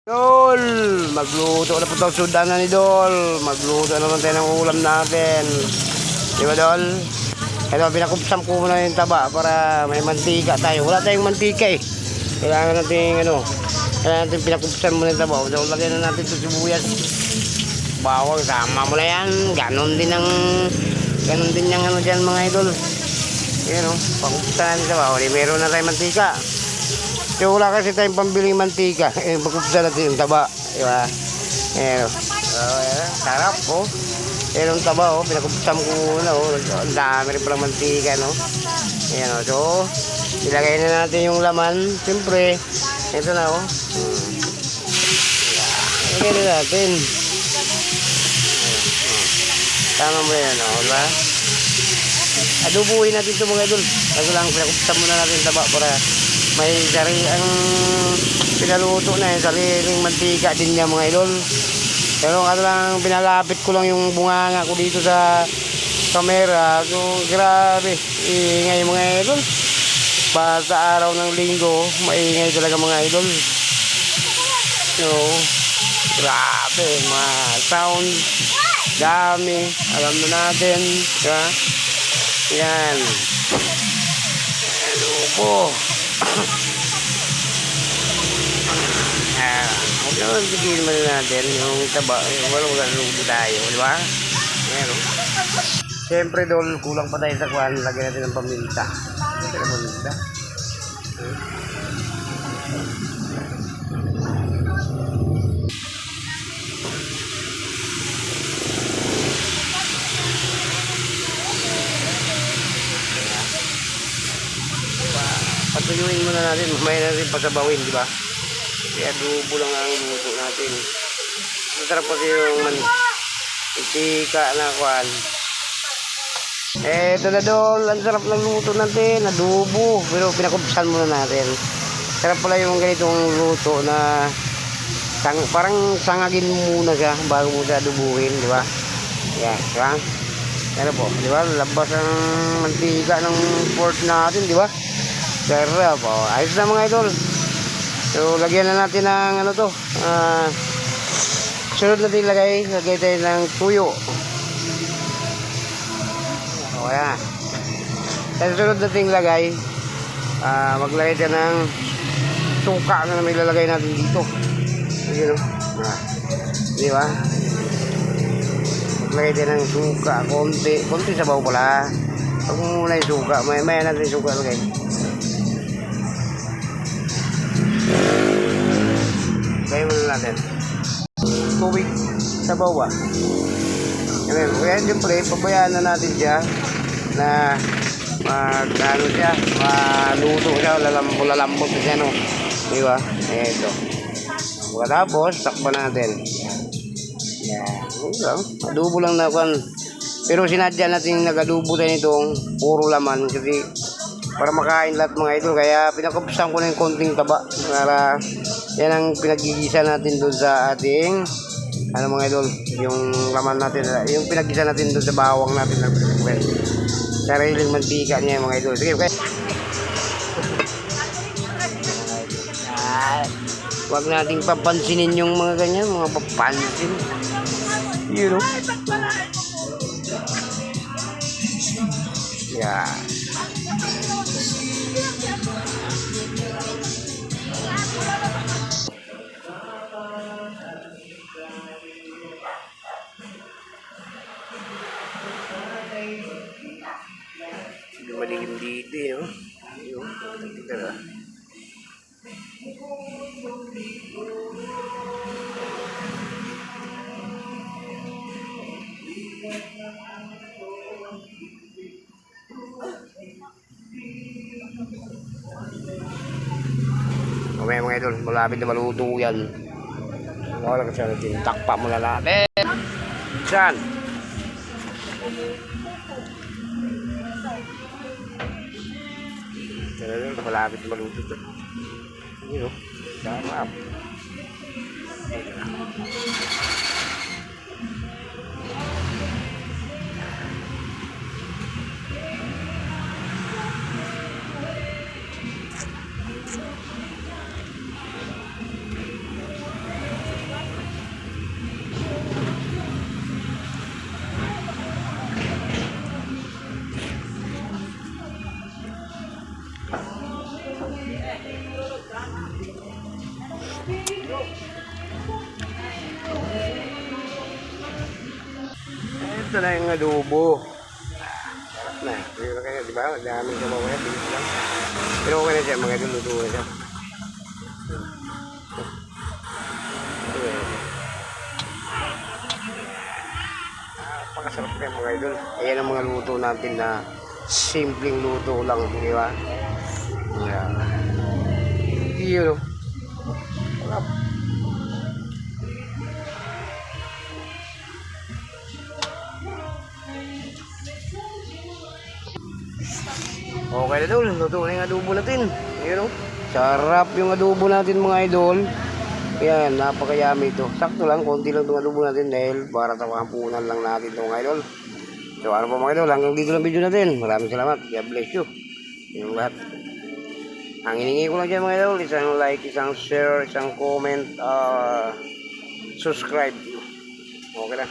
Dol, magluto na po tayo sudanan ni Dol. Magluto naman tayo ng ulam natin. Di ba, Dol? Ito, pinakupsam ko muna yung taba para may mantika tayo. Wala tayong mantika eh. Kailangan natin pinakupsam muna yung taba. So, lagyan na natin ito sibuyas. Bawang, sama mo na yan. Ganon din yung ano dyan mga idol. Yan o, pakupsam natin taba. Meron na tayong mantika. So, wala kasi tayong pambiling mantika. Pagkupsa natin yung taba. Diba? Ayan o. Sarap o. Ayan yung taba o. Pinakupsam ko na o. Ang dami rin palang mantika no. Ayan o. So, ilagay na natin yung laman. Siyempre, ito na o. Ilagay na natin. Tama mo yan o. Diba? Adubuhin natin ito mga idol. Kasi lang pinakupsam muna natin yung taba para may ang pinaluto na yung sariling mantika din niya mga idol. Pero ano lang, pinalapit ko lang yung bunganga ko dito sa kamera. So grabe, iingay mga idol. Pa sa araw ng linggo, maingay talaga mga idol. So grabe, mga sound dami, alam na natin, diba? Yan. Ano po? Huwag bigyan naman natin yung taba. Walang magaluto tayo, di ba? Ayan o. Siyempre Dol, kulang pa tayo sa kuhan. Lagyan natin ng paminta. Lagyan ng paminta. Patuyuin muna natin, may natin pasabawin, di ba? Kaya adobo lang ang luto natin. Masarap kasi yung mantika na kuhan. Eto na Dol, ang sarap ng luto natin, adobo. Pero pinakupsan muna natin. Sarap pala yung ganitong luto na parang sangagin muna siya bago mo siya adobuhin, di ba? Yan, di ba? Ano po, di ba? Labas ang mantika ng pork natin, di ba? Sarap po. Ayos na mga idol. So, lagyan na natin ng ano to. Sunod natin lagay tayo ng tuyo. O, ayan. Sa sunod natin lagay, maglagay tayo ng suka na may lalagay natin dito. Ayan o. Di ba? Maglagay tayo ng suka. Konti sabaw pala. Pag muna yung suka, may natin yung suka lagay. Gaya muna natin tubig sa bawah. Kaya siyempre pabayaan na natin siya na ano siya, maluto siya, lalambot siya no, diba? Ito pagkatapos takpan natin yan, adobo lang na kan. Pero sinadya natin nag-adobo tayo nitong puro laman kasi para makain lahat mga idol. Kaya pinakupsan ko na yung konting taba para yan ang pinagigisa natin doon sa ating ano mga idol, yung laman natin, yung pinagigisa natin doon sa bawang natin na sariling mantika niya mga idol. Sige, okay. Huwag nating papansinin yung mga ganyan, mga papansin, you know. Yeah. Madilim dito eh, no? Ayun, dito na. Okay mga idol, malapit na maluto yan. Wala kasi natin, takpa muna natin. Saan? Malapit na maluto ito. Yun o, sarap. Ito na yung adobo. Sarap na. Pero kaya, di ba? Daming sabaw kaya, bilis lang. Pero okay na siya, mga idol, luto na siya. Napakasarap kaya mga idol. Ayan ang mga luto natin na simpleng luto lang, di ba? Yeah. Yun. Sarap. Okay na idol, luto na yung adobo natin. Ayun o. Sarap yung adobo natin mga idol. Ayan, napakayami ito. Sakto lang, konti lang itong adobo natin dahil para tawapunan lang natin ito mga idol. So ano po mga idol, hanggang dito lang video natin. Maraming salamat. God bless you. Yung lahat. Ang hiningi ko lang dyan mga idol, isang like, isang share, isang comment, subscribe. Okay na.